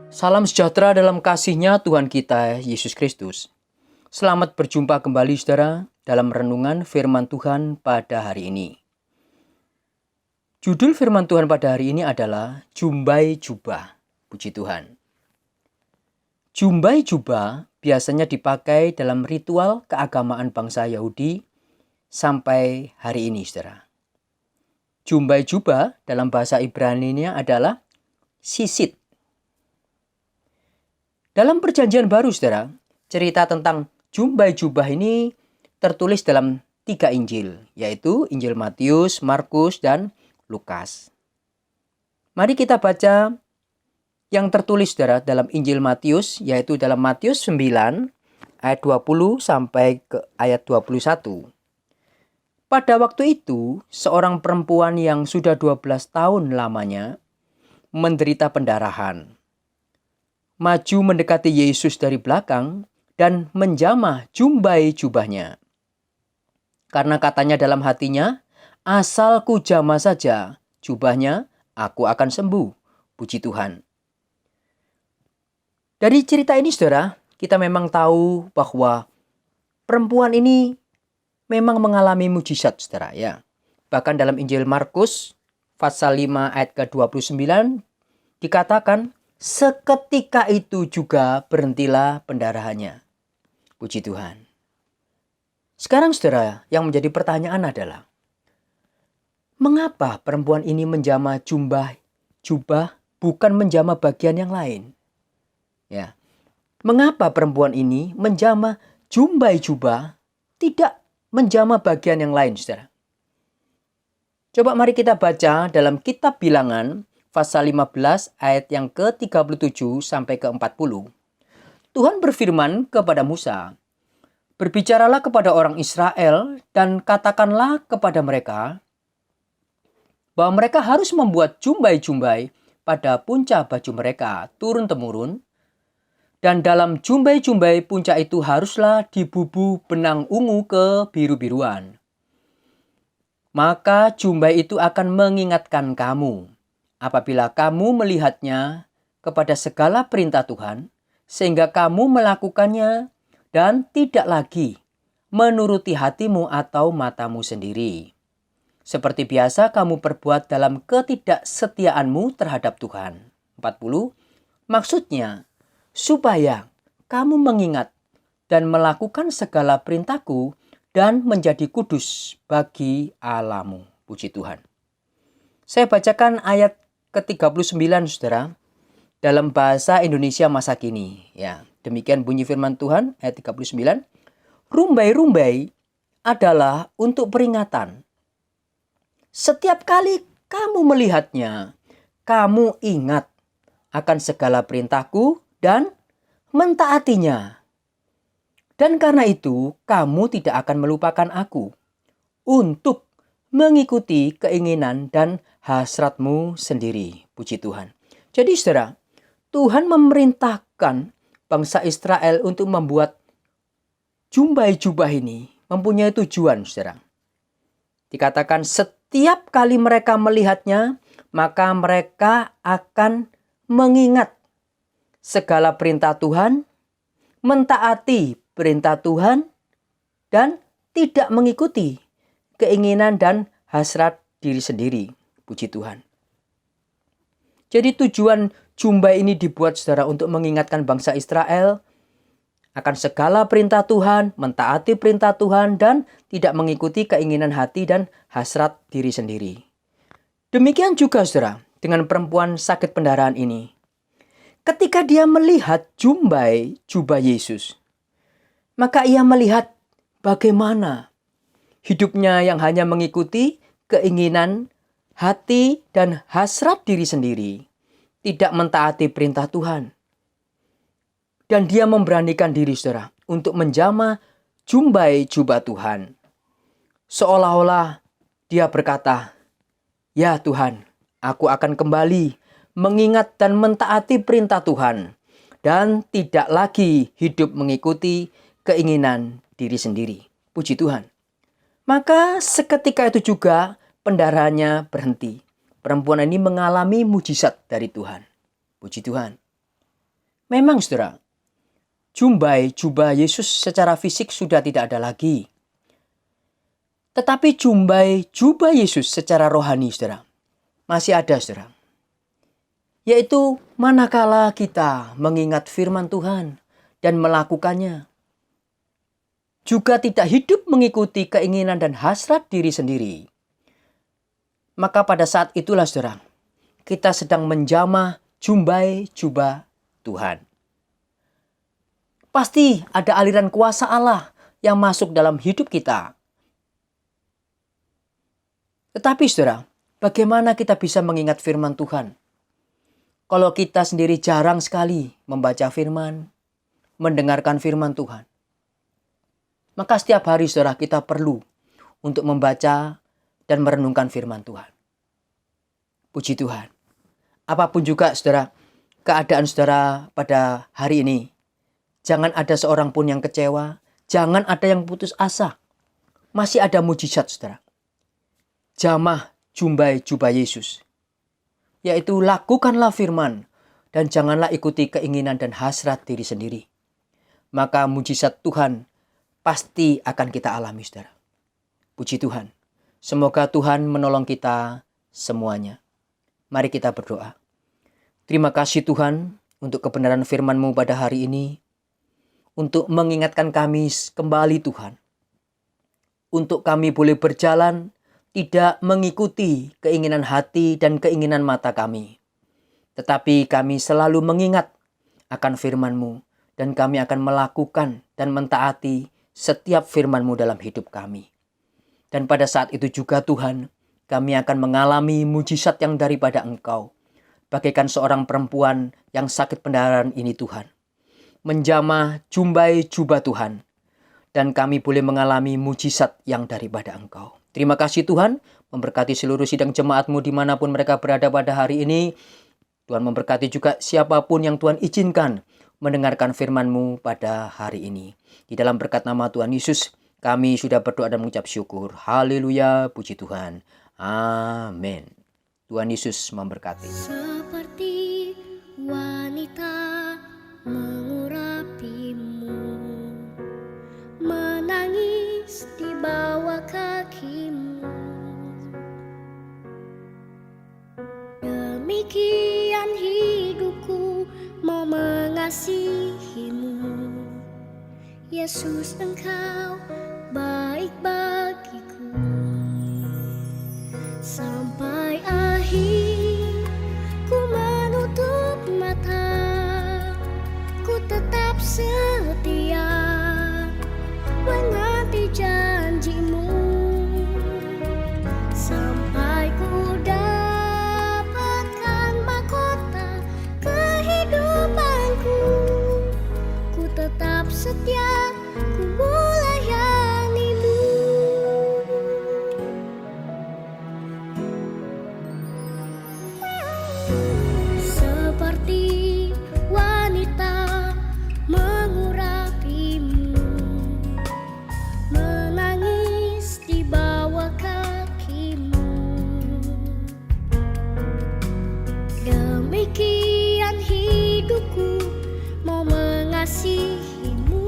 Salam sejahtera dalam kasih-Nya Tuhan kita Yesus Kristus. Selamat berjumpa kembali saudara dalam renungan firman Tuhan pada hari ini. Judul firman Tuhan pada hari ini adalah Jumbai Jubah. Puji Tuhan. Jumbai jubah biasanya dipakai dalam ritual keagamaan bangsa Yahudi sampai hari ini saudara. Jumbai jubah dalam bahasa Ibrani-nya adalah sisit. Dalam perjanjian baru saudara, cerita tentang jumbai jubah ini tertulis dalam 3 Injil, yaitu Injil Matius, Markus, dan Lukas. Mari kita baca yang tertulis saudara dalam Injil Matius, yaitu dalam Matius 9 ayat 20 sampai ke ayat 21. Pada waktu itu, seorang perempuan yang sudah 12 tahun lamanya menderita pendarahan. Maju mendekati Yesus dari belakang dan menjamah jumbai jubahnya. Karena katanya dalam hatinya, asal ku jamah saja jubahnya, aku akan sembuh. Puji Tuhan. Dari cerita ini saudara, kita memang tahu bahwa perempuan ini memang mengalami mujizat saudara ya. Bahkan dalam Injil Markus pasal 5 ayat ke-29 dikatakan, seketika itu juga berhentilah pendarahannya. Puji Tuhan. Sekarang saudara, yang menjadi pertanyaan adalah, mengapa perempuan ini menjamah jubah bukan menjamah bagian yang lain? Ya. Mengapa perempuan ini menjamah jumbai jubah tidak menjamah bagian yang lain, saudara? Coba mari kita baca dalam kitab Bilangan pasal 15 ayat yang ke-37 sampai ke-40. Tuhan berfirman kepada Musa, "Berbicaralah kepada orang Israel dan katakanlah kepada mereka bahwa mereka harus membuat jumbai-jumbai pada punca baju mereka turun-temurun, dan dalam jumbai-jumbai puncak itu haruslah dibubuh benang ungu kebiru-biruan. Maka jumbai itu akan mengingatkan kamu apabila kamu melihatnya kepada segala perintah Tuhan, sehingga kamu melakukannya dan tidak lagi menuruti hatimu atau matamu sendiri. Seperti biasa kamu perbuat dalam ketidaksetiaanmu terhadap Tuhan." 40. Maksudnya, supaya kamu mengingat dan melakukan segala perintahku dan menjadi kudus bagi Allahmu. Puji Tuhan. Saya bacakan ayat ke-39 saudara dalam bahasa Indonesia masa kini. Ya, demikian bunyi firman Tuhan ayat 39. Rumbai-rumbai adalah untuk peringatan. Setiap kali kamu melihatnya, kamu ingat akan segala perintahku dan mentaatinya. Dan karena itu, kamu tidak akan melupakan aku untuk mengikuti keinginan dan hasratmu sendiri. Puji Tuhan. Jadi saudara, Tuhan memerintahkan bangsa Israel untuk membuat jumbai jubah ini mempunyai tujuan saudara. Dikatakan setiap kali mereka melihatnya, maka mereka akan mengingat segala perintah Tuhan, mentaati perintah Tuhan, dan tidak mengikuti keinginan dan hasrat diri sendiri. Puji Tuhan. Jadi tujuan jumbai ini dibuat saudara untuk mengingatkan bangsa Israel akan segala perintah Tuhan, mentaati perintah Tuhan, dan tidak mengikuti keinginan hati dan hasrat diri sendiri. Demikian juga saudara dengan perempuan sakit pendarahan ini. Ketika dia melihat jumbai jubah Yesus, maka ia melihat bagaimana hidupnya yang hanya mengikuti keinginan hati dan hasrat diri sendiri, tidak mentaati perintah Tuhan. Dan dia memberanikan diri saudara untuk menjamah jumbai jubah Tuhan. Seolah-olah dia berkata, "Ya Tuhan, aku akan kembali mengingat dan mentaati perintah Tuhan dan tidak lagi hidup mengikuti keinginan diri sendiri." Puji Tuhan. Maka seketika itu juga pendarahannya berhenti. Perempuan ini mengalami mujizat dari Tuhan. Puji Tuhan. Memang saudara, jubah Yesus secara fisik sudah tidak ada lagi. Tetapi jubah Yesus secara rohani saudara, masih ada saudara. Yaitu manakala kita mengingat firman Tuhan dan melakukannya. Juga tidak hidup mengikuti keinginan dan hasrat diri sendiri. Maka pada saat itulah saudara, kita sedang menjamah jubah Tuhan. Pasti ada aliran kuasa Allah yang masuk dalam hidup kita. Tetapi saudara, bagaimana kita bisa mengingat firman Tuhan? Kalau kita sendiri jarang sekali membaca firman, mendengarkan firman Tuhan. Maka setiap hari saudara kita perlu untuk membaca dan merenungkan firman Tuhan. Puji Tuhan. Apapun juga saudara, keadaan saudara pada hari ini, jangan ada seorang pun yang kecewa, jangan ada yang putus asa. Masih ada mujizat saudara. Jamah jubah Yesus. Yaitu lakukanlah firman dan janganlah ikuti keinginan dan hasrat diri sendiri. Maka mujizat Tuhan pasti akan kita alami saudara. Puji Tuhan. Semoga Tuhan menolong kita semuanya. Mari kita berdoa. Terima kasih Tuhan untuk kebenaran firman-Mu pada hari ini. Untuk mengingatkan kami kembali Tuhan. Untuk kami boleh berjalan tidak mengikuti keinginan hati dan keinginan mata kami. Tetapi kami selalu mengingat akan firman-Mu. Dan kami akan melakukan dan mentaati setiap firman-Mu dalam hidup kami. Dan pada saat itu juga Tuhan, kami akan mengalami mujizat yang daripada Engkau. Bagaikan seorang perempuan yang sakit pendarahan ini Tuhan. Menjamah jubah Tuhan. Dan kami boleh mengalami mujizat yang daripada Engkau. Terima kasih Tuhan, memberkati seluruh sidang jemaat-Mu dimanapun mereka berada pada hari ini. Tuhan memberkati juga siapapun yang Tuhan izinkan mendengarkan firman-Mu pada hari ini. Di dalam berkat nama Tuhan Yesus, kami sudah berdoa dan mengucap syukur. Haleluya, puji Tuhan. Amin. Tuhan Yesus memberkati. Seperti wanita mengurapimu, menangis di bawah kakimu. Demikian hidupku mau mengasihimu. Yesus, Engkau baik bagiku. Sampai akhir ku menutup mata, ku tetap setia menanti janji-Mu. Sampai ku dapatkan mahkota kehidupanku, ku tetap setia, ku melayani-Mu. Seperti wanita mengurapimu, menangis di bawah kakimu. Demikian hidupku mau mengasihimu.